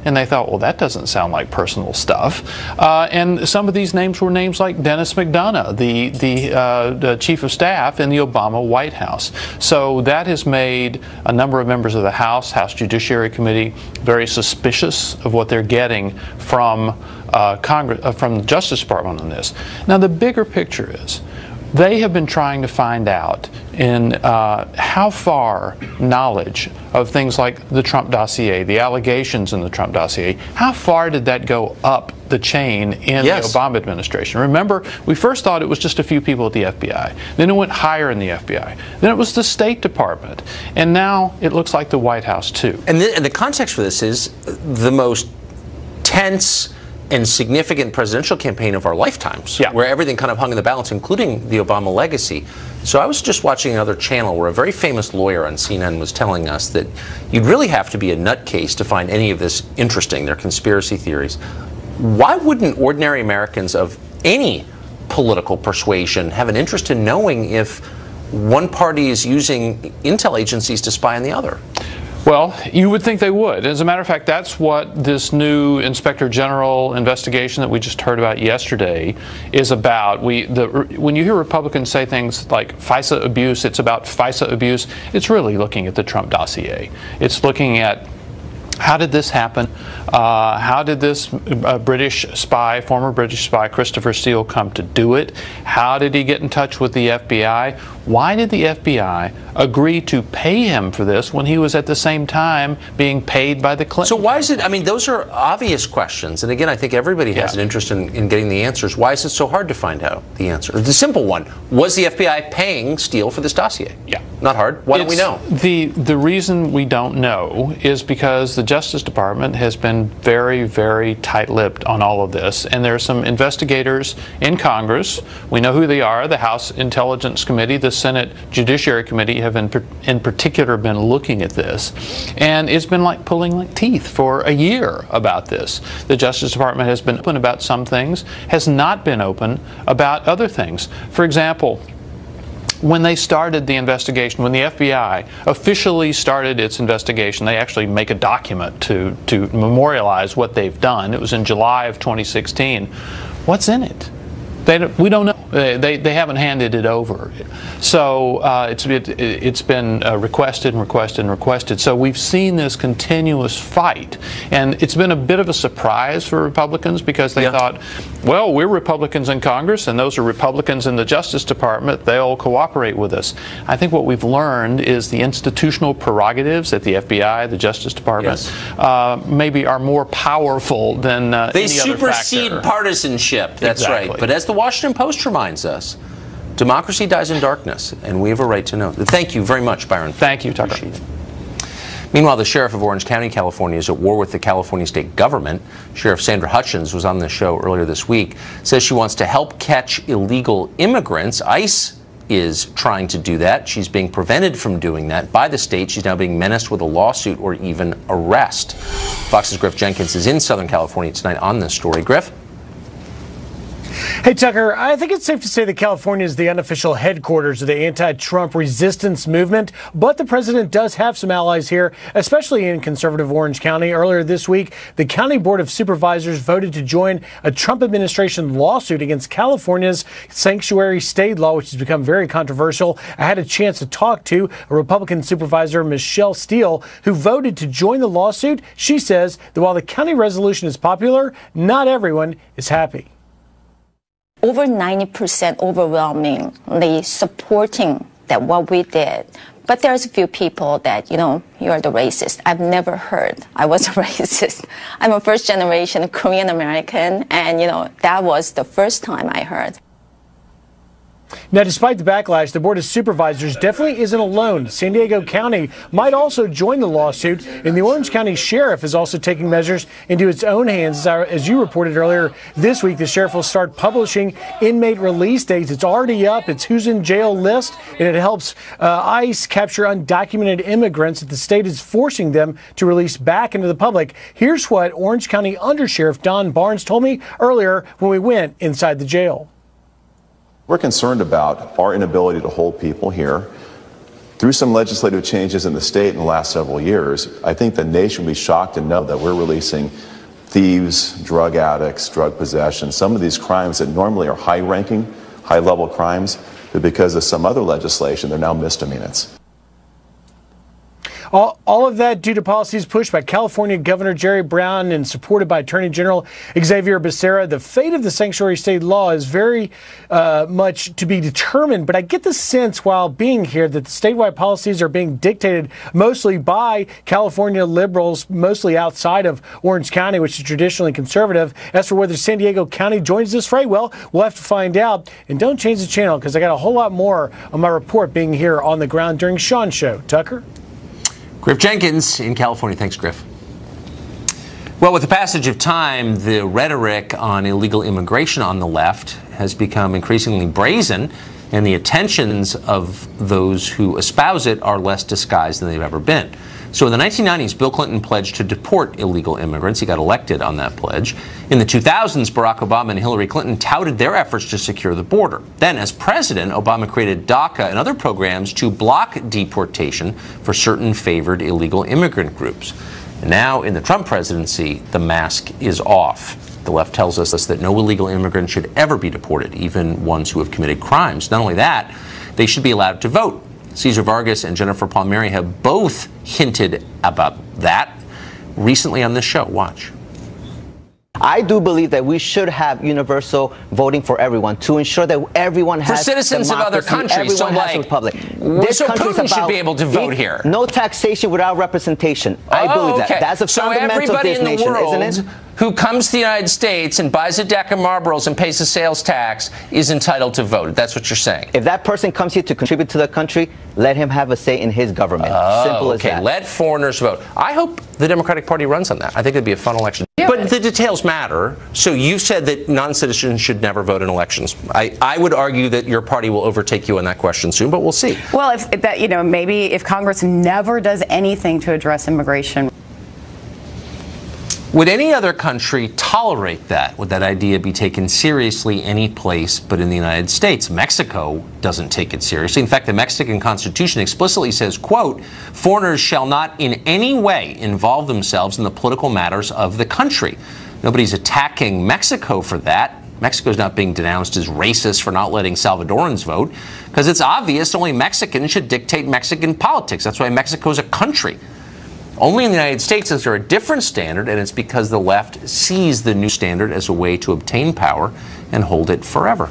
and they thought, well, that doesn't sound like personal stuff. And some of these names were names like Dennis McDonough, the chief of staff in the Obama White House. So that has made a number of members of the House Judiciary Committee very suspicious of what they're getting from Congress, from the Justice Department on this. Now, the bigger picture is they have been trying to find out in how far knowledge of things like the Trump dossier, the allegations in the Trump dossier, how far did that go up the chain in the Obama administration? Remember, we first thought it was just a few people at the FBI. Then it went higher in the FBI. Then it was the State Department. And now it looks like the White House, too. And the context for this is the most tense and significant presidential campaign of our lifetimes, where everything kind of hung in the balance, including the Obama legacy. So I was just watching another channel where a very famous lawyer on CNN was telling us that you'd really have to be a nutcase to find any of this interesting, their conspiracy theories. Why wouldn't ordinary Americans of any political persuasion have an interest in knowing if one party is using intel agencies to spy on the other? Well, you would think they would. As a matter of fact, that's what this new Inspector General investigation that we just heard about yesterday is about. When you hear Republicans say things like FISA abuse, it's about FISA abuse, it's really looking at the Trump dossier. It's looking at how did this happen? How did this British spy, former British spy, Christopher Steele, come to do it? How did he get in touch with the FBI? Why did the FBI agree to pay him for this when he was at the same time being paid by the Clinton? So why is it, I mean, those are obvious questions. And again, I think everybody has an interest in getting the answers. Why is it so hard to find out the answer? The simple one, was the FBI paying Steele for this dossier? Yeah. Not hard. Why don't we know? The reason we don't know is because the Justice Department has been very, very tight-lipped on all of this. And there are some investigators in Congress. We know who they are. The House Intelligence Committee, the Senate Judiciary Committee have in particular been looking at this. And it's been like pulling teeth for a year about this. The Justice Department has been open about some things, has not been open about other things. For example, when they started the investigation, when the FBI officially started its investigation, they actually make a document to memorialize what they've done. It was in July of 2016. What's in it? We don't know. They haven't handed it over. So it's been requested and requested and requested. So we've seen this continuous fight. And it's been a bit of a surprise for Republicans because they thought, well, we're Republicans in Congress and those are Republicans in the Justice Department. They'll cooperate with us. I think what we've learned is the institutional prerogatives at the FBI, the Justice Department, maybe are more powerful than they any other factor. supersede partisanship. That's right. But as the Washington Post reminds us, democracy dies in darkness, and we have a right to know. Thank you very much, Byron. Thank you, Tucker. Meanwhile, the sheriff of Orange County, California, is at war with the California state government. Sheriff Sandra Hutchins was on the show earlier this week, says she wants to help catch illegal immigrants. ICE is trying to do that. She's being prevented from doing that by the state. She's now being menaced with a lawsuit or even arrest. Fox's Griff Jenkins is in Southern California tonight on this story. Griff? Hey, Tucker, I think it's safe to say that California is the unofficial headquarters of the anti-Trump resistance movement, but the president does have some allies here, especially in conservative Orange County. Earlier this week, the County Board of Supervisors voted to join a Trump administration lawsuit against California's sanctuary state law, which has become very controversial. I had a chance to talk to a Republican supervisor, Michelle Steele, who voted to join the lawsuit. She says that while the county resolution is popular, not everyone is happy. Over 90% overwhelmingly supporting that what we did. But there's a few people that, you're the racist. I've never heard I was a racist. I'm a first generation Korean American, and, that was the first time I heard. Now, despite the backlash, the Board of Supervisors definitely isn't alone. San Diego County might also join the lawsuit, and the Orange County Sheriff is also taking measures into its own hands. As you reported earlier this week, the sheriff will start publishing inmate release dates. It's already up. It's who's in jail list, and it helps ICE capture undocumented immigrants that the state is forcing them to release back into the public. Here's what Orange County Undersheriff Don Barnes told me earlier when we went inside the jail. We're concerned about our inability to hold people here through some legislative changes in the state in the last several years, I think the nation will be shocked to know that we're releasing thieves, drug addicts, drug possession, some of these crimes that normally are high-ranking, high-level crimes, but because of some other legislation, they're now misdemeanors. All of that due to policies pushed by California Governor Jerry Brown and supported by Attorney General Xavier Becerra. The fate of the sanctuary state law is very much to be determined, but I get the sense while being here that the statewide policies are being dictated mostly by California liberals, mostly outside of Orange County, which is traditionally conservative. As for whether San Diego County joins this fray, well, we'll have to find out. And don't change the channel, because I got a whole lot more on my report being here on the ground during Sean's show. Tucker? Griff Jenkins in California. Thanks, Griff. Well, with the passage of time, the rhetoric on illegal immigration on the left has become increasingly brazen, and the attentions of those who espouse it are less disguised than they've ever been. So in the 1990s, Bill Clinton pledged to deport illegal immigrants. He got elected on that pledge. In the 2000s, Barack Obama and Hillary Clinton touted their efforts to secure the border. Then, as president, Obama created DACA and other programs to block deportation for certain favored illegal immigrant groups. And now, in the Trump presidency, the mask is off. The left tells us that no illegal immigrant should ever be deported, even ones who have committed crimes. Not only that, they should be allowed to vote. Cesar Vargas and Jennifer Palmieri have both hinted about that recently on this show. Watch. I do believe that we should have universal voting for everyone to ensure that everyone has for citizens of other countries. So, like, so Putin should be able to vote here. No taxation without representation. I believe that. That's a fundamental of this nation, isn't it? Who comes to the United States and buys a deck of Marlboros and pays a sales tax is entitled to vote. That's what you're saying. If that person comes here to contribute to the country, let him have a say in his government. Simple as that. Let foreigners vote. I hope the Democratic Party runs on that. I think it'd be a fun election. Yeah, but the details matter. So you said that non-citizens should never vote in elections. I would argue that your party will overtake you on that question soon, but we'll see. Well, if that, maybe if Congress never does anything to address immigration. Would any other country tolerate that? Would that idea be taken seriously any place but in the United States? Mexico doesn't take it seriously. In fact, the Mexican Constitution explicitly says, quote, foreigners shall not in any way involve themselves in the political matters of the country. Nobody's attacking Mexico for that. Mexico's not being denounced as racist for not letting Salvadorans vote, because it's obvious only Mexicans should dictate Mexican politics. That's why Mexico's a country. Only in the United States is there a different standard, and it's because the left sees the new standard as a way to obtain power and hold it forever.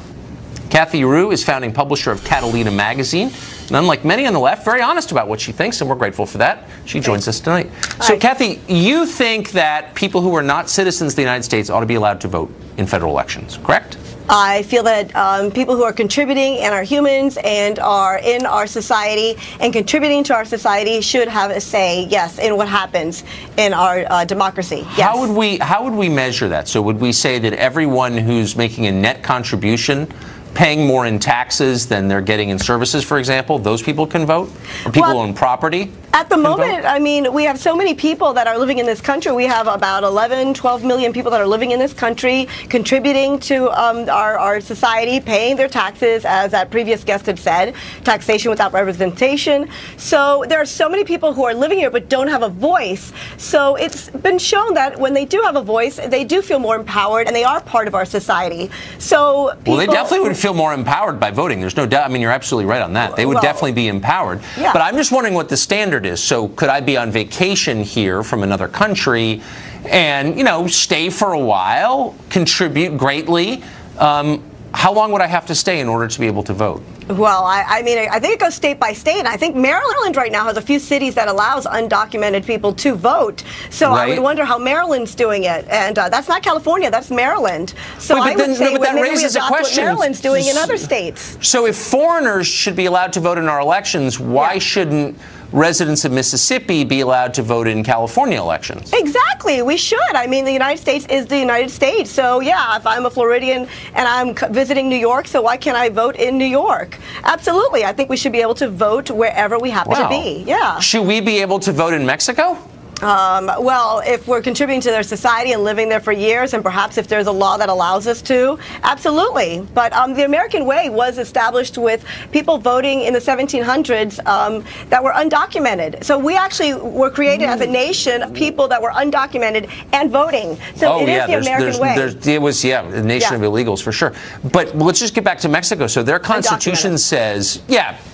Kathy Rue is founding publisher of Catalina magazine, and unlike many on the left, very honest about what she thinks, and we're grateful for that. She joins us tonight. So, Kathy, you think that people who are not citizens of the United States ought to be allowed to vote in federal elections, correct? I feel that people who are contributing and are humans and are in our society and contributing to our society should have a say, yes, in what happens in our democracy. Yes. How would we measure that? So would we say that everyone who's making a net contribution, paying more in taxes than they're getting in services, for example, those people can vote? Or people who own property? At the moment, I mean, we have so many people that are living in this country. We have about 11, 12 million people that are living in this country, contributing to our society, paying their taxes, as that previous guest had said, taxation without representation. So there are so many people who are living here but don't have a voice. So it's been shown that when they do have a voice, they do feel more empowered and they are part of our society. So people, well, they definitely would feel more empowered by voting. There's no doubt. I mean, you're absolutely right on that. They would definitely be empowered. Yeah. But I'm just wondering what the standard is. So could I be on vacation here from another country and, stay for a while, contribute greatly? How long would I have to stay in order to be able to vote? Well, I mean, I think it goes state by state. And I think Maryland right now has a few cities that allows undocumented people to vote. So I would wonder how Maryland's doing it. And that's not California, that's Maryland. So I would say maybe we adopt what Maryland's doing in other states. So if foreigners should be allowed to vote in our elections, why shouldn't residents of Mississippi be allowed to vote in California elections? Exactly. We should. I mean, the United States is the United States. So, yeah, if I'm a Floridian and I'm visiting New York, so why can't I vote in New York? Absolutely. I think we should be able to vote wherever we happen to be. Yeah. Should we be able to vote in Mexico? Well, if we're contributing to their society and living there for years, and perhaps if there's a law that allows us to, absolutely. But the American way was established with people voting in the 1700s that were undocumented. So we actually were created as a nation of people that were undocumented and voting. So it is the American way. It was, a nation of illegals for sure. But let's just get back to Mexico. So their constitution says,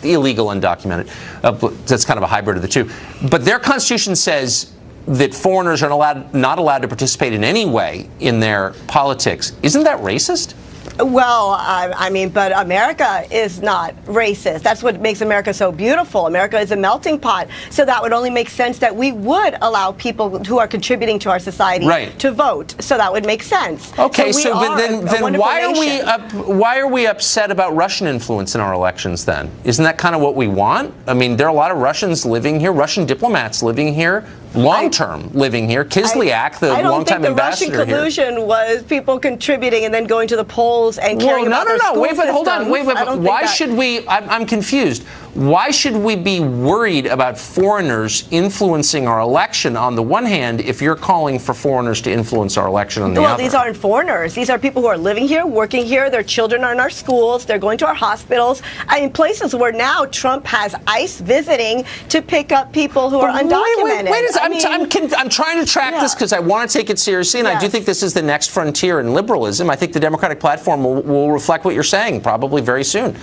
illegal, undocumented. That's kind of a hybrid of the two. But their constitution says that foreigners are not allowed to participate in any way in their politics. Isn't that racist? Well, I mean, but America is not racist. That's what makes America so beautiful. America is a melting pot. So that would only make sense that we would allow people who are contributing to our society to vote. So that would make sense. Okay, but then why are we upset about Russian influence in our elections then? Isn't that kind of what we want? I mean, there are a lot of Russians living here, Russian diplomats living here, long-term living here. Kislyak, the longtime ambassador here. I don't think the Russian collusion was people contributing and then going to the polls and caring about their school Wait, but hold on. systems. Wait, why should we, I'm confused. Why should we be worried about foreigners influencing our election on the one hand if you're calling for foreigners to influence our election on the other? Well, these aren't foreigners. These are people who are living here, working here. Their children are in our schools. They're going to our hospitals. I mean, places where now Trump has ICE visiting to pick up people who are undocumented. Wait a second. I'm trying to track this because I want to take it seriously, and I do think this is the next frontier in liberalism. I think the Democratic platform will reflect what you're saying probably very soon.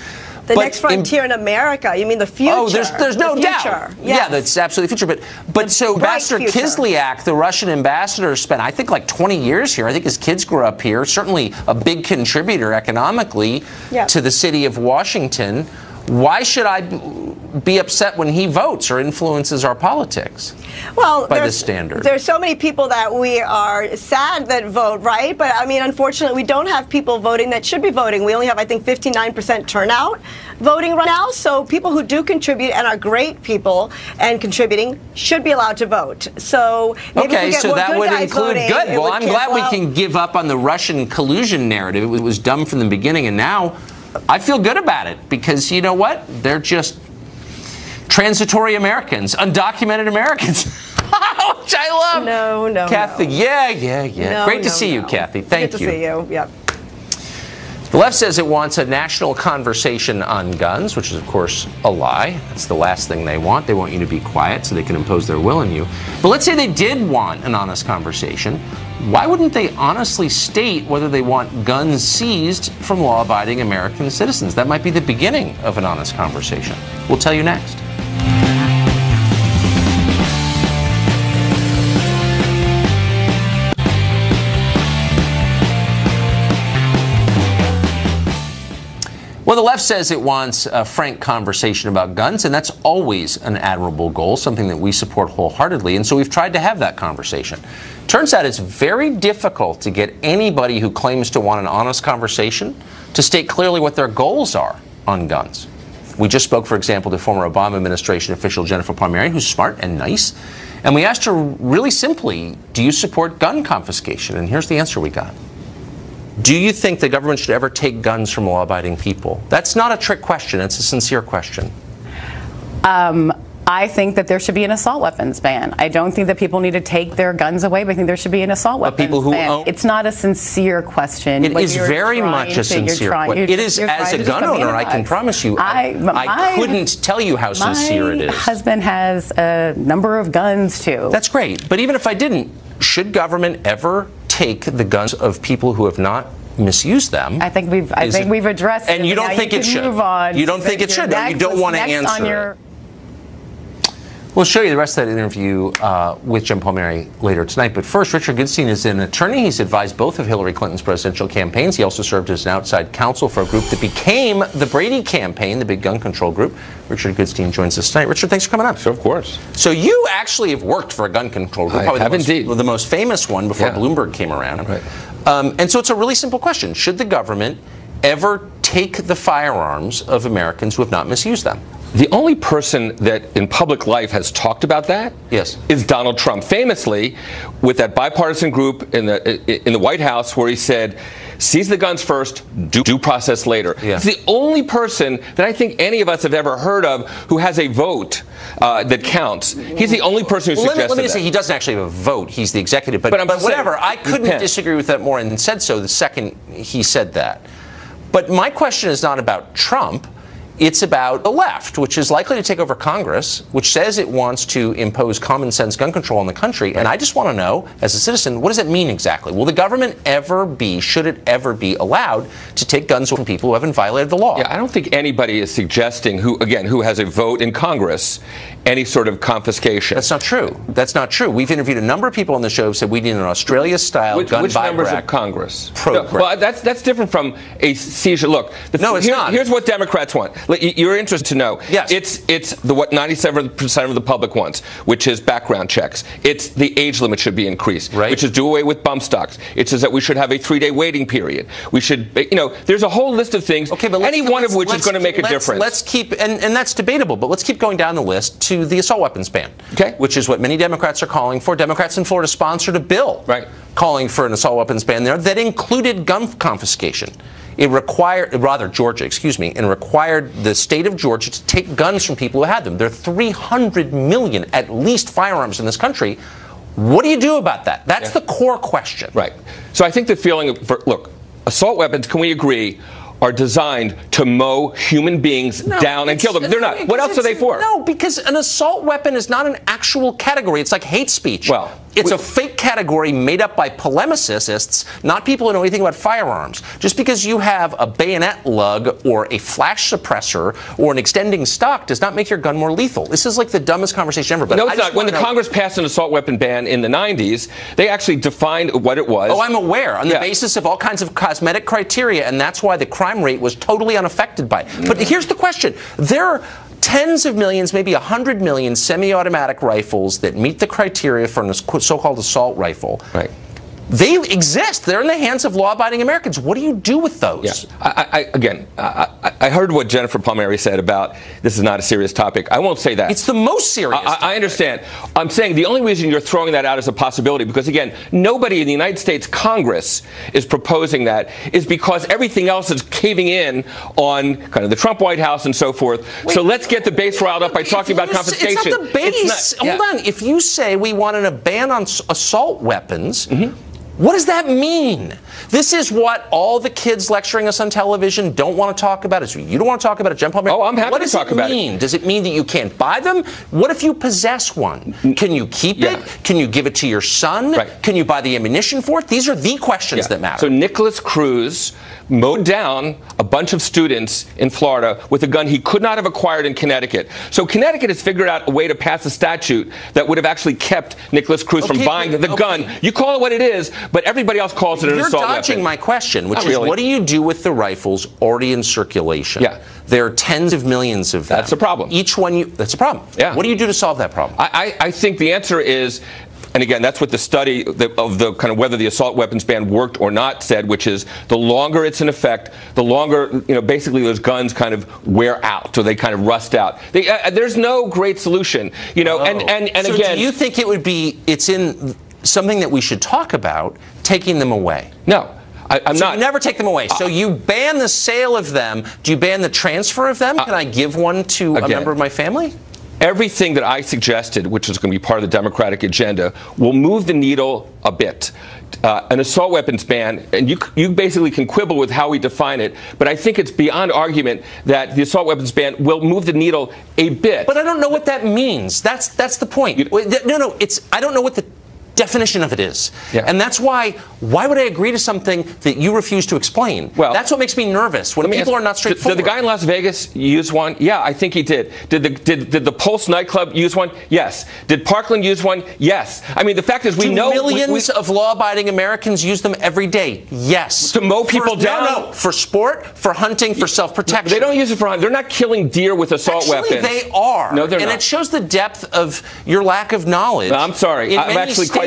The next frontier in America. You mean the future? Oh, there's no doubt. Yes. Yeah, that's absolutely the future. But so Ambassador Kislyak, the Russian ambassador, spent I think like 20 years here. I think his kids grew up here. Certainly a big contributor economically to the city of Washington. Why should I be upset when he votes or influences our politics? Well, by this standard. There's so many people that we are sad that vote, right? But I mean, unfortunately, we don't have people voting that should be voting. We only have, I think, 59% turnout voting right now. So people who do contribute and are great people and contributing should be allowed to vote. So maybe if we get more that would include voting, good. Well, I'm glad we can give up on the Russian collusion narrative. It was dumb from the beginning, and now I feel good about it because you know what? They're just transitory Americans, undocumented Americans, which I love. No, Kathy, yeah. Great to see you, Kathy. Thank you. Good to see you. Yep. The left says it wants a national conversation on guns, which is, of course, a lie. That's the last thing they want. They want you to be quiet so they can impose their will on you. But let's say they did want an honest conversation. Why wouldn't they honestly state whether they want guns seized from law-abiding American citizens? That might be the beginning of an honest conversation. We'll tell you next. Well, the left says it wants a frank conversation about guns, and that's always an admirable goal, something that we support wholeheartedly, and so we've tried to have that conversation. Turns out it's very difficult to get anybody who claims to want an honest conversation to state clearly what their goals are on guns. We just spoke, for example, to former Obama administration official Jennifer Palmieri, who's smart and nice, and we asked her really simply, do you support gun confiscation? And here's the answer we got. Do you think the government should ever take guns from law-abiding people? That's not a trick question. It's a sincere question. I think that there should be an assault weapons ban. I don't think that people need to take their guns away, but I think there should be an assault weapons ban. It's not a sincere question. It is very much a sincere question. It is, as a gun owner, I can promise you, I couldn't tell you how sincere it is. My husband has a number of guns, too. That's great. But even if I didn't, should government ever take the guns of people who have not misused them? I think we've addressed it. And you don't think it should? You don't think it should? You don't want to answer it? We'll show you the rest of that interview with Jim Palmieri later tonight. But first, Richard Goodstein is an attorney. He's advised both of Hillary Clinton's presidential campaigns. He also served as an outside counsel for a group that became the Brady campaign, the big gun control group. Richard Goodstein joins us tonight. Richard, thanks for coming on. Sure, of course. So you actually have worked for a gun control group. I have indeed. The most famous one before Bloomberg came around. Right. And so it's a really simple question. Should the government ever take the firearms of Americans who have not misused them? The only person that in public life has talked about that is Donald Trump, famously with that bipartisan group in the White House where he said, seize the guns first, due process later. He's the only person that I think any of us have ever heard of who has a vote that counts. He's the only person who suggested that. Let me say, he doesn't actually have a vote. He's the executive. But whatever, I couldn't disagree with that more and said so the second he said that. But my question is not about Trump. It's about the left, which is likely to take over Congress, which says it wants to impose common sense gun control in the country. And I just want to know, as a citizen, what does it mean exactly? Will the government should it ever be allowed to take guns from people who haven't violated the law? Yeah, I don't think anybody is suggesting, who has a vote in Congress, any sort of confiscation. That's not true. That's not true. We've interviewed a number of people on the show who said we need an Australia-style gun buyback. Which members of Congress? Program. No, well, that's different from a seizure. Look, no, it's not. Here's what Democrats want. You're interested to know. Yes. It's what 97% of the public wants, which is background checks. It's the age limit should be increased, which is do away with bump stocks. It says that we should have a 3-day waiting period. We should, there's a whole list of things. Okay, but any one of which is going to make a difference. Let's keep, and that's debatable, but let's keep going down the list to the assault weapons ban, which is what many Democrats are calling for. Democrats in Florida sponsored a bill calling for an assault weapons ban there that included gun confiscation. It required, Georgia, and required the state of Georgia to take guns from people who had them. There are 300 million, at least, firearms in this country. What do you do about that? That's the core question. Right. So I think the feeling of, look, assault weapons, can we agree, are designed to mow human beings down and kill them. They're not. What else are they for? No, because an assault weapon is not an actual category. It's like hate speech. Well, it's a fake category made up by polemicists, not people who know anything about firearms. Just because you have a bayonet lug or a flash suppressor or an extending stock does not make your gun more lethal. This is like the dumbest conversation ever. But no, it's not. When the Congress passed an assault weapon ban in the 90s, they actually defined what it was. Oh, I'm aware. On the basis of all kinds of cosmetic criteria, and that's why the crime rate was totally unaffected by it. But here's the question. There are tens of millions, maybe 100 million semi-automatic rifles that meet the criteria for a so-called assault rifle. Right. They exist. They're in the hands of law-abiding Americans. What do you do with those? Yeah. I heard what Jennifer Palmieri said about this is not a serious topic. I won't say that. It's the most serious topic. I understand. I'm saying the only reason you're throwing that out as a possibility, because, again, nobody in the United States Congress is proposing that, is because everything else is caving in on kind of the Trump White House and so forth. So let's get the base riled up by talking about confiscation. It's not the base. Hold on. If you say we wanted a ban on assault weapons, what does that mean? This is what all the kids lecturing us on television don't want to talk about. You don't want to talk about it, Jen Palmieri. Oh, I'm happy to talk about it. What does it mean? Does it mean that you can't buy them? What if you possess one? Can you keep it? Can you give it to your son? Can you buy the ammunition for it? These are the questions that matter. So Nicholas Cruz mowed down a bunch of students in Florida with a gun he could not have acquired in Connecticut. So Connecticut has figured out a way to pass a statute that would have actually kept Nicholas Cruz from buying the gun. You call it what it is, but everybody else calls it an assault weapon. You're dodging my question, which is what do you do with the rifles already in circulation? There are tens of millions of them. That's a problem. Each one, that's a problem. What do you do to solve that problem? I think the answer is, and again, that's what the study of the kind of whether the assault weapons ban worked or not said, which is the longer it's in effect, the longer, basically those guns kind of wear out, or they kind of rust out. There's no great solution, and so again. Do you think it's in something that we should talk about, taking them away? No. I'm not. You never take them away. So you ban the sale of them. Do you ban the transfer of them? Can I give one to a member of my family? Everything that I suggested, which is going to be part of the Democratic agenda, will move the needle a bit. An assault weapons ban, and you basically can quibble with how we define it, but I think it's beyond argument that the assault weapons ban will move the needle a bit. But I don't know what that means. That's the point. I don't know what the definition of it is. And that's why would I agree to something that you refuse to explain? Well, that's what makes me nervous, when people are not straightforward. Did the guy in Las Vegas use one? Yeah, I think he did. Did the Pulse nightclub use one? Yes. Did Parkland use one? Yes. I mean, the fact is we know millions of law-abiding Americans use them every day. Yes. To mow people down? No, for sport, for hunting, for self-protection. They don't use it for hunting. They're not killing deer with assault weapons. They are. No, they're not. And it shows the depth of your lack of knowledge. No, I'm sorry. I'm actually quite knowledgeable.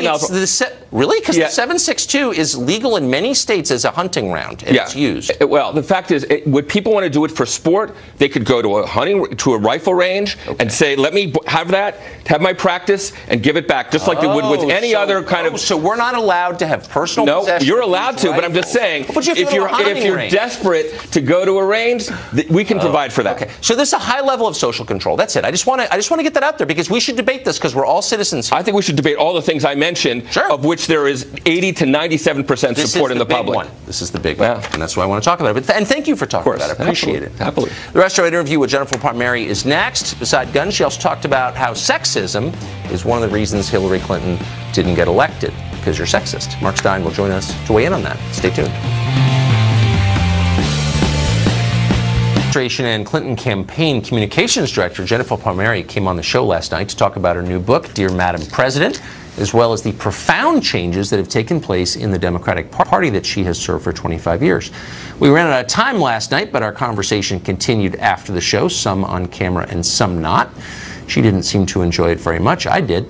Really? Because the 7.62 is legal in many states as a hunting round, and it's used. Well, the fact is, would people want to do it for sport? They could go to a rifle range and say, let me have that, have my practice, and give it back, just like they would with any other kind of... So we're not allowed to have personal possession? No, you're allowed to, but I'm just saying, if you're desperate to go to a range, we can provide for that. Okay. So there's a high level of social control. That's it. I just want to get that out there, because we should debate this, because we're all citizens here. I think we should debate all the things I mentioned, of which there is 80 to 97% support in the public. This is the big one, and that's why I want to talk about it. And thank you for talking about it. I appreciate it. Happily. The rest of our interview with Jennifer Palmieri is next. Beside guns, she also talked about how sexism is one of the reasons Hillary Clinton didn't get elected, because you're sexist. Mark Stein will join us to weigh in on that. Stay tuned. Administration and Clinton campaign communications director Jennifer Palmieri came on the show last night to talk about her new book, Dear Madam President, as well as the profound changes that have taken place in the Democratic Party that she has served for 25 years. We ran out of time last night, but our conversation continued after the show, some on camera and some not. She didn't seem to enjoy it very much. I did.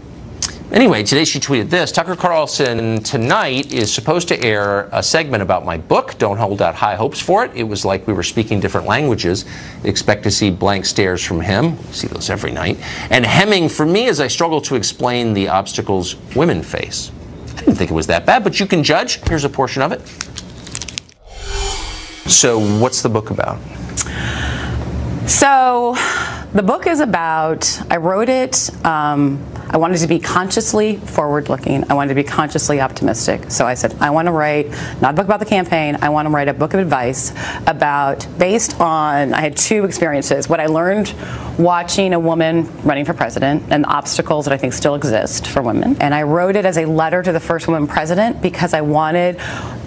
Anyway, today she tweeted this. Tucker Carlson tonight is supposed to air a segment about my book. Don't hold out high hopes for it. It was like we were speaking different languages. Expect to see blank stares from him. We see those every night. And hemming from me as I struggle to explain the obstacles women face. I didn't think it was that bad, but you can judge. Here's a portion of it. So what's the book about? So the book is about, I wrote it, I wanted to be consciously forward-looking. I wanted to be consciously optimistic. So I said, I want to write not a book about the campaign. I want to write a book of advice about, based on, I had two experiences, what I learned watching a woman running for president and the obstacles that I think still exist for women. And I wrote it as a letter to the first woman president because I wanted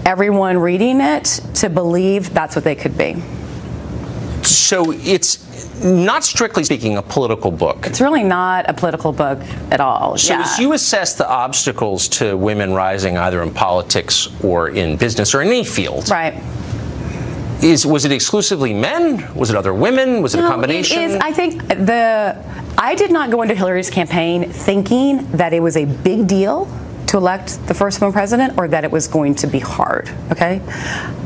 everyone reading it to believe that's what they could be. So it's not strictly speaking a political book. It's really not a political book at all. So as you assess the obstacles to women rising either in politics or in business or in any field, right? Was it exclusively men? Was it other women? Was it a combination? It is, I think I did not go into Hillary's campaign thinking that it was a big deal to elect the first woman president or that it was going to be hard, okay?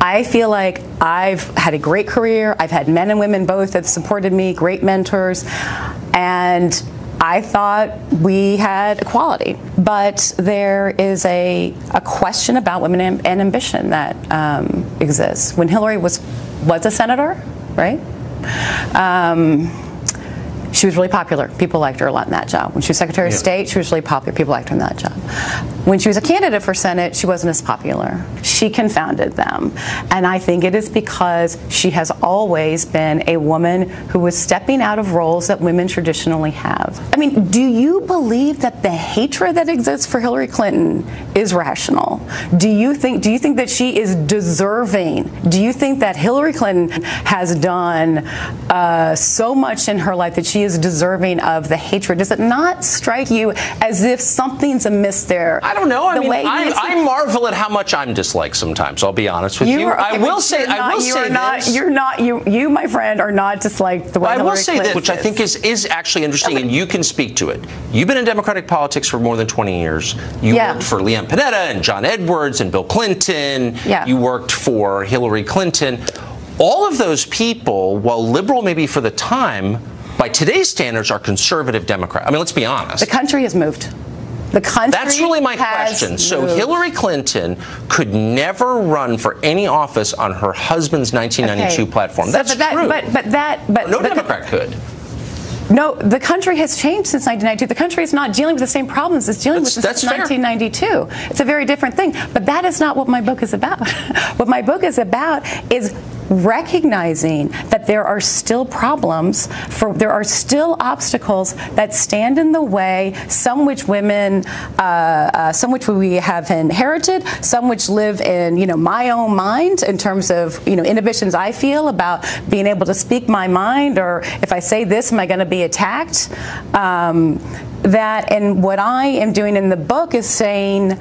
I feel like I've had a great career. I've had men and women both that supported me, great mentors, and I thought we had equality. But there is a question about women and ambition that exists. When Hillary was a senator, right? She was really popular. People liked her a lot in that job. When she was Secretary of State, she was really popular. People liked her in that job. When she was a candidate for Senate, she wasn't as popular. She confounded them. And I think it is because she has always been a woman who was stepping out of roles that women traditionally have. I mean, do you believe that the hatred that exists for Hillary Clinton is rational? Do you think that she is deserving? Do you think that Hillary Clinton has done so much in her life that she is deserving of the hatred? Does it not strike you as if something's amiss there? I don't know. I marvel at how much I'm disliked sometimes. I'll be honest with you. I will say this. You, my friend, are not disliked the way Hillary Clinton is. I will say this, which I think is actually interesting, and you can speak to it. You've been in Democratic politics for more than 20 years. You worked for Leanne Panetta and John Edwards and Bill Clinton. You worked for Hillary Clinton. All of those people, while liberal maybe for the time, by today's standards are conservative Democrat. I mean, let's be honest. The country has moved. The country That's really my question. Moved. So Hillary Clinton could never run for any office on her husband's 1992 platform. That's true. But no Democrat could. No, the country has changed since 1992. The country is not dealing with the same problems it's dealing with since 1992. It's a very different thing. But that is not what my book is about. What my book is about is recognizing that there are still problems, there are still obstacles that stand in the way, some which women, some which we have inherited, some which live in, my own mind in terms of, inhibitions I feel about being able to speak my mind, or if I say this, am I going to be attacked? And what I am doing in the book is saying,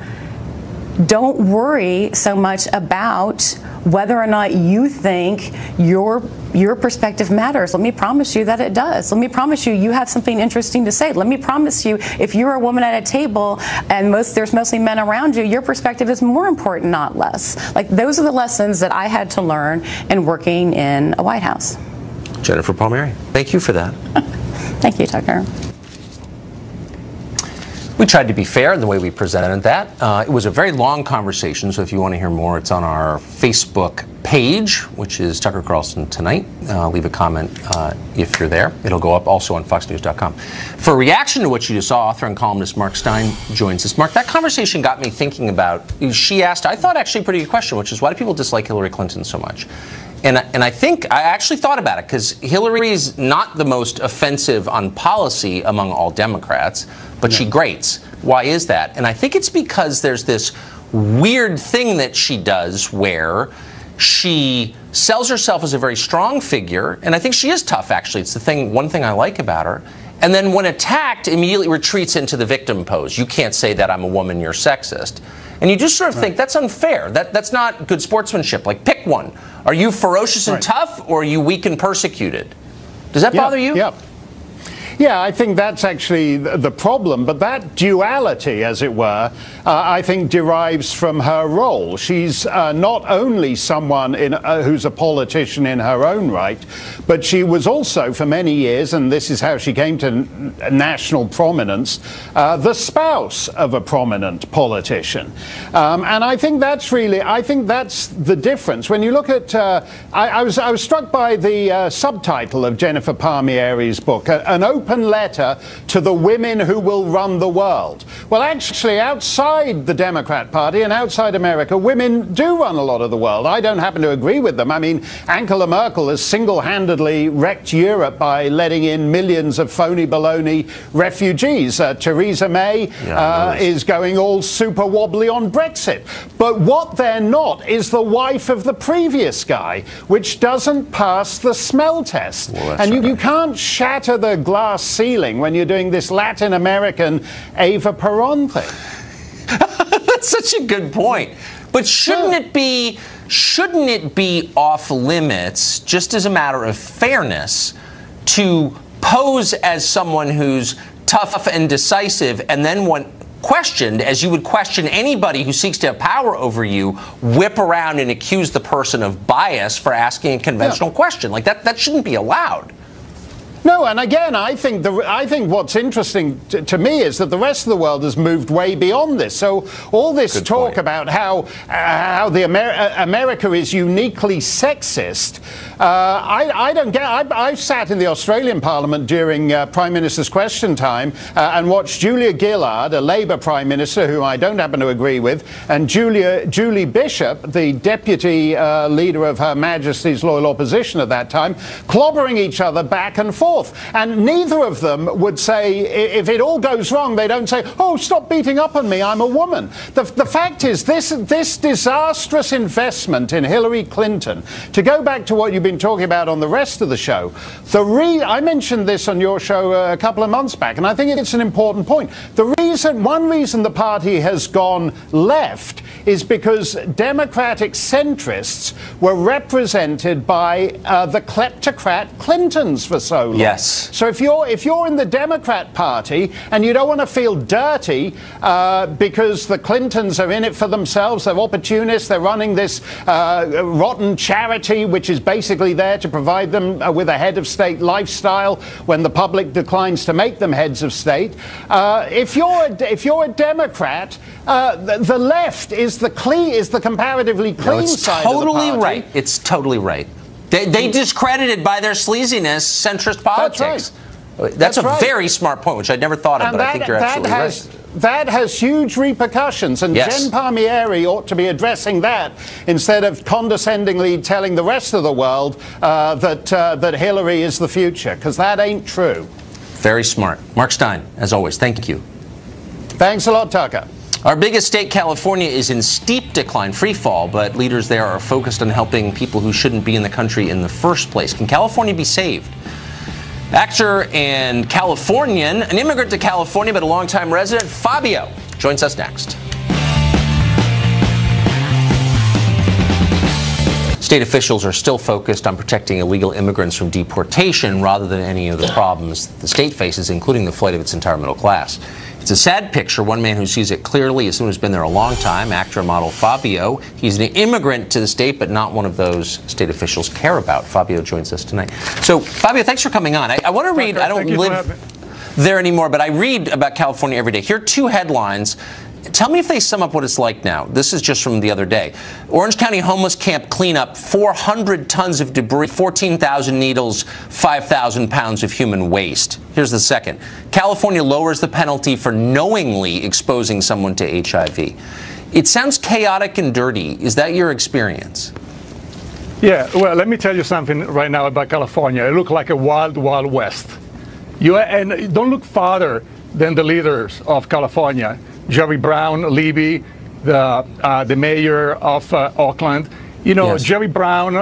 don't worry so much about whether or not you think your your perspective matters. Let me promise you that it does. Let me promise you you have something interesting to say. Let me promise you if you're a woman at a table and there's mostly men around you, your perspective is more important, not less. Like, those are the lessons that I had to learn in working in a White House. Jennifer Palmieri, thank you for that. Thank you, Tucker. We tried to be fair in the way we presented that. It was a very long conversation, so if you want to hear more, it's on our Facebook page, which is Tucker Carlson Tonight. Leave a comment if you're there. It'll go up also on foxnews.com. For a reaction to what you just saw, author and columnist Mark Steyn joins us. Mark, that conversation got me thinking about, she asked, I thought actually a pretty good question, which is why do people dislike Hillary Clinton so much? And I think I actually thought about it because Hillary is not the most offensive on policy among all Democrats, but she grates. Why is that? And I think it's because there's this weird thing that she does where she sells herself as a very strong figure, and I think she is tough, actually. It's one thing I like about her. And then when attacked, immediately retreats into the victim pose. You can't say that I'm a woman, you're sexist. And you just sort of think, that's unfair. That's not good sportsmanship. Like, pick one. Are you ferocious and tough, or are you weak and persecuted? Does that bother you? Yeah. Yeah, I think that's actually the problem. But that duality, as it were, I think derives from her role. She's not only someone who's a politician in her own right, but she was also for many years, and this is how she came to national prominence, the spouse of a prominent politician. And I think that's the difference. When you look at, I was struck by the subtitle of Jennifer Palmieri's book, An Open Letter to the Women Who Will Run the World. Well, actually, outside the Democrat Party and outside America, women do run a lot of the world. I don't happen to agree with them. I mean, Angela Merkel has single-handedly wrecked Europe by letting in millions of phony baloney refugees. Theresa May is going all super wobbly on Brexit. But what they're not is the wife of the previous guy, which doesn't pass the smell test. Well, and you can't shatter the glass ceiling when you're doing this Latin American Eva Peron thing. That's such a good point. But shouldn't it be off limits, just as a matter of fairness, to pose as someone who's tough and decisive, and then when questioned, as you would question anybody who seeks to have power over you, whip around and accuse the person of bias for asking a conventional question? Like, that shouldn't be allowed. No, and again, I think what's interesting to me is that the rest of the world has moved way beyond this. So all this talk about how America is uniquely sexist, I don't get. I sat in the Australian Parliament during Prime Minister's Question Time and watched Julia Gillard, a Labour Prime Minister who I don't happen to agree with, and Julie Bishop, the Deputy Leader of Her Majesty's Loyal Opposition at that time, clobbering each other back and forth. And neither of them would say, if it all goes wrong, they don't say, oh, stop beating up on me, I'm a woman. The fact is, this disastrous investment in Hillary Clinton, to go back to what you've been talking about on the rest of the show, I mentioned this on your show a couple of months back, and I think it's an important point. One reason the party has gone left is because Democratic centrists were represented by the kleptocrat Clintons for so long. Yes. So if you're in the Democrat Party and you don't want to feel dirty because the Clintons are in it for themselves, they're opportunists, they're running this rotten charity which is basically there to provide them with a head of state lifestyle when the public declines to make them heads of state. If you're a Democrat, the left is the comparatively clean side of the party. Totally right. It's totally right. They discredited by their sleaziness centrist politics. That's a very smart point, which I'd never thought of, but I think you're absolutely right. That has huge repercussions, and Jen Palmieri ought to be addressing that instead of condescendingly telling the rest of the world that Hillary is the future, because that ain't true. Very smart. Mark Steyn, as always, thank you. Thanks a lot, Tucker. Our biggest state, California, is in steep decline, free fall, but leaders there are focused on helping people who shouldn't be in the country in the first place. Can California be saved? Actor and Californian, an immigrant to California but a longtime resident, Fabio, joins us next. State officials are still focused on protecting illegal immigrants from deportation rather than any of the problems the state faces, including the flight of its entire middle class. It's a sad picture. One man who sees it clearly is someone who's been there a long time, actor and model Fabio. He's an immigrant to the state, but not one of those state officials care about. Fabio joins us tonight. So, Fabio, thanks for coming on. I want to read, I don't live there anymore, but I read about California every day. Here are two headlines. Tell me if they sum up what it's like now. This is just from the other day. Orange County homeless camp cleanup, 400 tons of debris, 14,000 needles, 5,000 pounds of human waste. Here's the second. California lowers the penalty for knowingly exposing someone to HIV. It sounds chaotic and dirty. Is that your experience? Yeah, well, let me tell you something right now about California. It looks like a wild, wild west. And don't look farther than the leaders of California. Jerry Brown, Libby, the mayor of Oakland. You know, yes. Jerry Brown,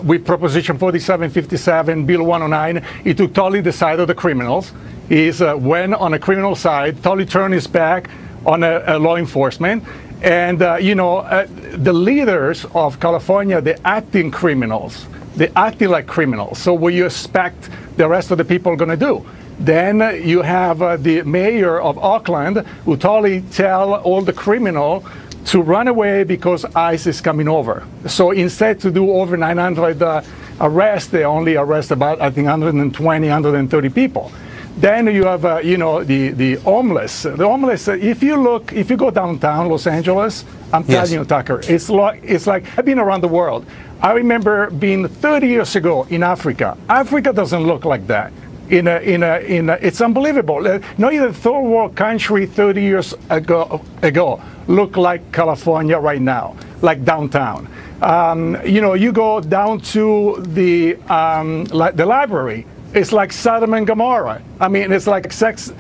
with Proposition 4757, Bill 109, he took totally the side of the criminals. He went on a criminal side, totally turned his back on a law enforcement. And, the leaders of California, they're acting criminals. They're acting like criminals. So what do you expect the rest of the people are going to do? Then you have the mayor of Oakland who totally tell all the criminals to run away because ICE is coming over. So instead to do over 900 arrests, they only arrest about, I think, 120, 130 people. Then you have, the homeless. The homeless, if you go downtown Los Angeles, I'm telling you, Tucker, it's like, I've been around the world. I remember being 30 years ago in Africa. Africa doesn't look like that. It's unbelievable. Not even a third world country 30 years ago look like California right now, like downtown. You go down to the library. It's like Sodom and Gomorrah. I mean, it's like sex,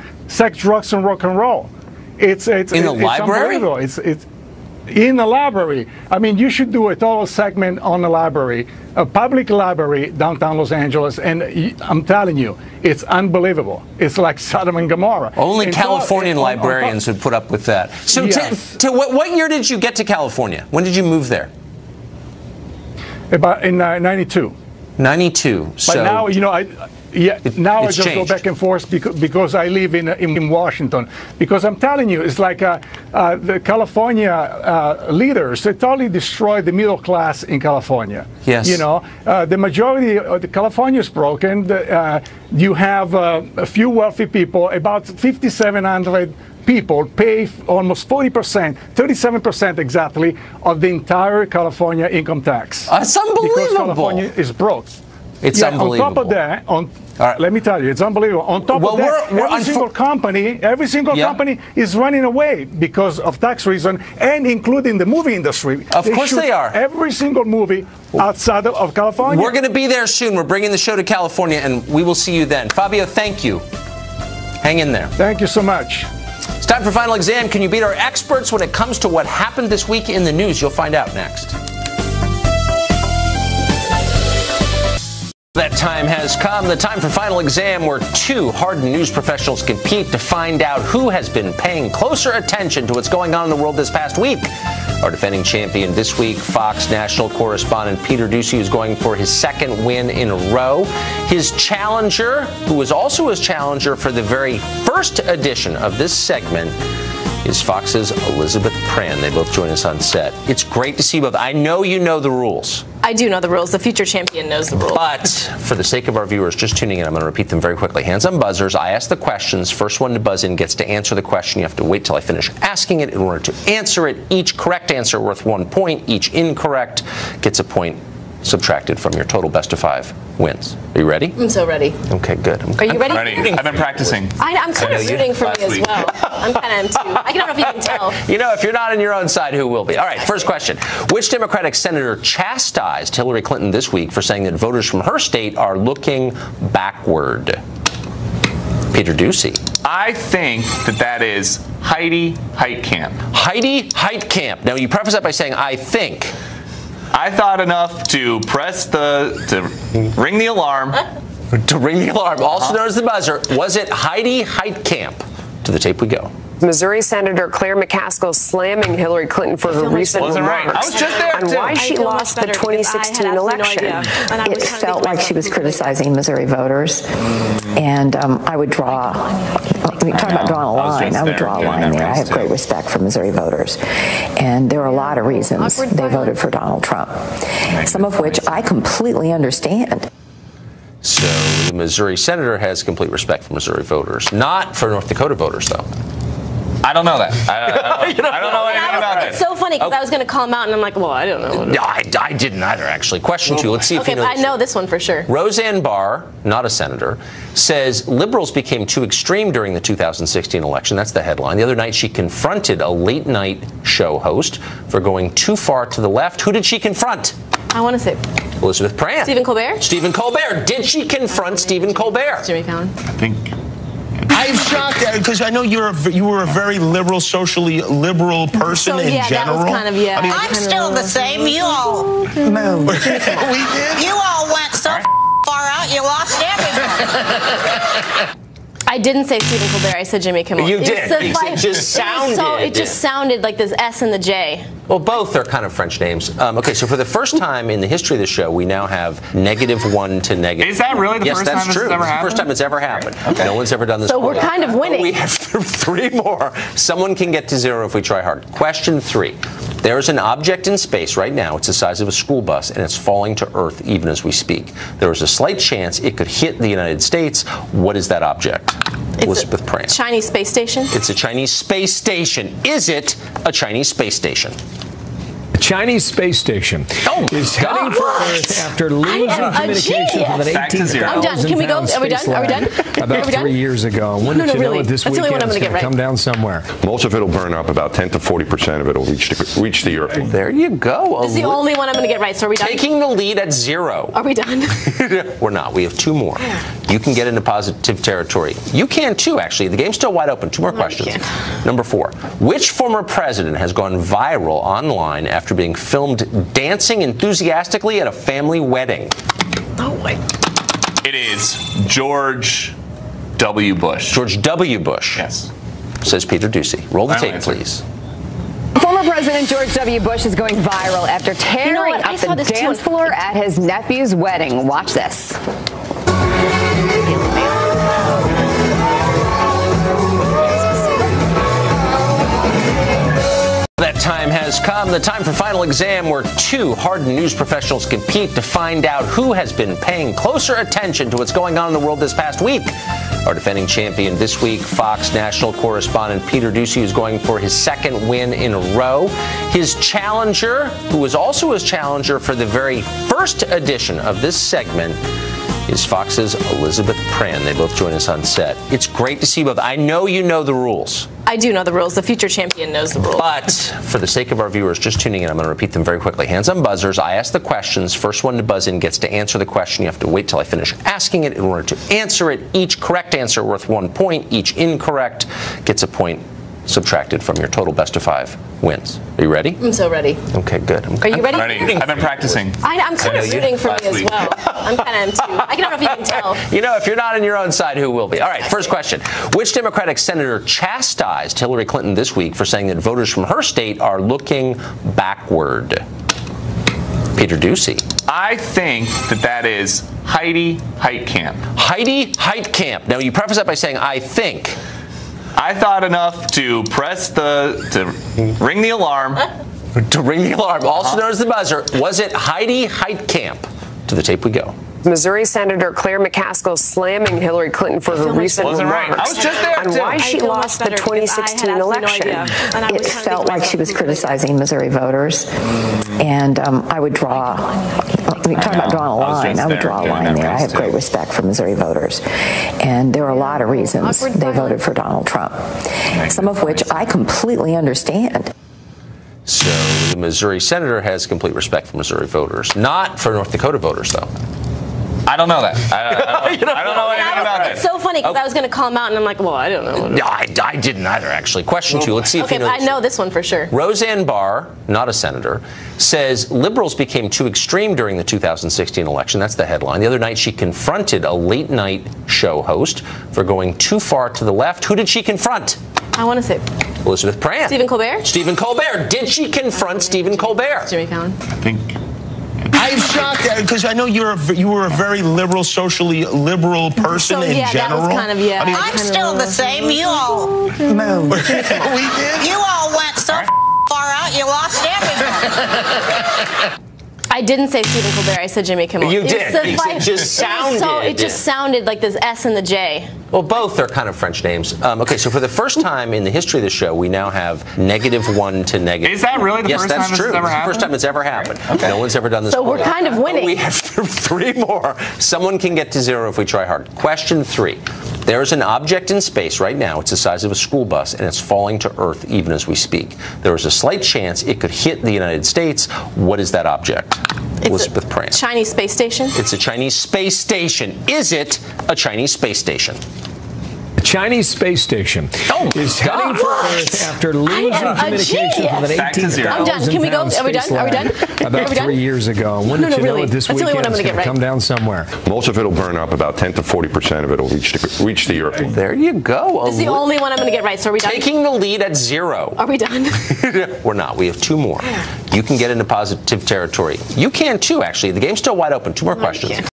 drugs, and rock and roll. It's in the library. It's in the library. I mean, you should do a total segment on the library, a public library downtown Los Angeles, and I'm telling you, it's unbelievable. It's like Sodom and Gomorrah. Only Californian librarians would put up with that. So, yes. What year did you get to California? When did you move there? About in 92. 92. But so now, now I just go back and forth because I live in Washington. Because I'm telling you, it's like the California leaders, they totally destroyed the middle class in California. Yes. The majority of the California is broken. You have a few wealthy people, about 5,700 people pay almost 40%, 37% exactly, of the entire California income tax. That's unbelievable. Because California is broke. It's unbelievable. On top of that, let me tell you, it's unbelievable. On top of that, every single company is running away because of tax reason, and including the movie industry. Of course they are. Every single movie outside of California. We're going to be there soon. We're bringing the show to California, and we will see you then. Fabio, thank you. Hang in there. Thank you so much. It's time for Final Exam. Can you beat our experts when it comes to what happened this week in the news? You'll find out next. That time has come, the time for Final Exam, where two hardened news professionals compete to find out who has been paying closer attention to what's going on in the world this past week. Our defending champion this week, Fox national correspondent Peter Doocy, is going for his second win in a row. His challenger, who was also his challenger for the very first edition of this segment, is Fox's Elizabeth Pran. They both join us on set. It's great to see both. I know you know the rules. I do know the rules. The future champion knows the rules. But for the sake of our viewers just tuning in, I'm going to repeat them very quickly. Hands on buzzers. I ask the questions. First one to buzz in gets to answer the question. You have to wait till I finish asking it in order to answer it. Each correct answer worth 1 point. Each incorrect gets a point subtracted from your total best of 5 wins. Are you ready? I'm so ready. Okay, good. Are you ready? Ready. I've been practicing. I'm kind of rooting for me as well. I'm kind of too. I don't know if you can tell. If you're not on your own side, who will be? All right, first question. Which Democratic senator chastised Hillary Clinton this week for saying that voters from her state are looking backward? Peter Doocy. I think that is Heidi Heitkamp. Heidi Heitkamp. Now, you preface that by saying, I think. I thought enough to to ring the alarm. To ring the alarm, also known as the buzzer. Was it Heidi Heitkamp? To the tape we go. Missouri Senator Claire McCaskill slamming Hillary Clinton for her recent remarks I was just there on why she lost the 2016 election. It felt like she was criticizing Missouri voters, and I would draw, talking about drawing a line, I would draw a line there. I have great respect for Missouri voters, and there are a lot of reasons they voted for Donald Trump, some of which I completely understand. So the Missouri senator has complete respect for Missouri voters, not for North Dakota voters, though. I don't know that. I don't know anything about that. It's so funny because I was going to call him out, and I'm like, well, I don't know. No, I didn't either, actually. Question 2. Let's see if you know. Okay, but I know this one for sure. Roseanne Barr, not a senator, says liberals became too extreme during the 2016 election. That's the headline. The other night, she confronted a late-night show host for going too far to the left. Who did she confront? I want to say Elizabeth Pran. Stephen Colbert? Stephen Colbert. Did she confront Stephen Colbert? Jimmy Fallon. I think. I'm shocked because I know you were a very liberal, socially liberal person in general. That was kind of, yeah. I mean, I'm still the same. You all moved. We did. You all went so far out, you lost everybody. I didn't say Stephen Colbert. I said Jimmy Kimmel. You did. It just sounded. It just sounded like this S and the J. Well, both are kind of French names. Okay, so for the first time in the history of the show, we now have -1 to negative. Is that really the first time this has ever happened? Yes, that's true. It's the first time it's ever happened. Okay. No one's ever done this So before. we're kind of winning. We have 3 more. Someone can get to 0 if we try hard. Question 3. There is an object in space right now. It's the size of a school bus, and it's falling to Earth even as we speak. There is a slight chance it could hit the United States. What is that object? Elizabeth Pran. Chinese space station? It's a Chinese space station. Is it a Chinese space station? The Chinese space station is heading for Earth after losing communication from an 18,000 I'm done. Can we go? Are we done? Are we done? About 3 years ago. When did you know it this weekend it's going to come down somewhere? Most of it will burn up. About 10 to 40% of it will reach the Earth. There you go. This is the only one I'm going to get right. So are we done? Taking the lead at 0. Are we done? We're not. We have 2 more. You can get into positive territory. You can too, actually. The game's still wide open. 2 more questions. Number 4. Which former president has gone viral online after being filmed dancing enthusiastically at a family wedding? Oh, wait. It is George W. Bush. George W. Bush. Yes. Says Peter Ducey. Roll the tape, please. Former President George W. Bush is going viral after tearing up the dance floor at his nephew's wedding. Watch this. That time has come, the time for final exam, where 2 hardened news professionals compete to find out who has been paying closer attention to what's going on in the world this past week. Our defending champion this week, Fox national correspondent Peter Ducey, is going for his 2nd win in a row. His challenger, who was also his challenger for the very first edition of this segment, is Fox's Elizabeth Pran. They both join us on set. It's great to see both. I know you know the rules. I do know the rules. The future champion knows the rules. But for the sake of our viewers just tuning in, I'm going to repeat them very quickly. Hands on buzzers. I ask the questions. First one to buzz in gets to answer the question. You have to wait till I finish asking it in order to answer it. Each correct answer worth 1 point. Each incorrect gets a point subtracted from your total best of 5 wins. Are you ready? I'm so ready. Okay, good. Are you ready? Ready. I've been practicing. I'm kind of rooting for me as well. I'm kind of too. I don't know if you can tell. You know, if you're not on your own side, who will be? All right, first question. Which Democratic senator chastised Hillary Clinton this week for saying that voters from her state are looking backward? Peter Ducey. I think that is Heidi Heitkamp. Heidi Heitkamp. Now, you preface that by saying, I think. I thought enough to ring the alarm. To ring the alarm, also known as the buzzer. Was it Heidi Heitkamp? To the tape we go. Missouri Senator Claire McCaskill slamming Hillary Clinton for her recent remarks I was just there on why she lost the 2016 election. It felt like she was criticizing Missouri voters, and I would draw, talking about drawing a line, I would draw a line there. I have great respect for Missouri voters, and there are a lot of reasons they voted for Donald Trump, some of which I completely understand. So the Missouri senator has complete respect for Missouri voters, not for North Dakota voters, though. I don't know that. I don't know anything about it. It's so funny because I was going to call him out, and I'm like, well, I don't know. No, I didn't either, actually. Question 2. Let's see if you know. I know this one for sure. Roseanne Barr, not a senator, says liberals became too extreme during the 2016 election. That's the headline. The other night, she confronted a late-night show host for going too far to the left. Who did she confront? I want to say Elizabeth Brand. Stephen Colbert? Stephen Colbert. Did she confront Stephen Colbert? Jimmy Fallon. I think. I'm shocked because I know you were a very liberal, socially liberal person So, in yeah, general. that was kind of, yeah. I mean, I'm still the same. You all. we did. You all went so far out, you lost everything. I didn't say Stephen Colbert. I said Jimmy Kimmel. You did. It just sounded. It just sounded like this S and the J. Well, both are kind of French names. Okay, so for the first time in the history of the show, we now have -1 to negative. Is that really the first time this has ever happened? Yes, that's true. It's the first time it's ever happened. Okay. No one's ever done this So before. we're kind of winning. We have 3 more. Someone can get to 0 if we try hard. Question 3. There's an object in space right now. It's the size of a school bus, and it's falling to Earth even as we speak. There is a slight chance it could hit the United States. What is that object? Elizabeth Brand. Chinese space station? It's a Chinese space station. Is it a Chinese space station? The Chinese space station is heading for Earth after losing communication from an 18,000 I'm done. Can we go? Are we done? Are we done? About 3 years ago. And wouldn't you know it, this weekend it's going to come down somewhere. Most of it will burn up. About 10 to 40% of it will reach the Earth. There you go. It's the only one I'm going to get right. So are we done? Taking the lead at 0. Are we done? We're not. We have 2 more. You can get into positive territory. You can too, actually. The game's still wide open. 2 more questions.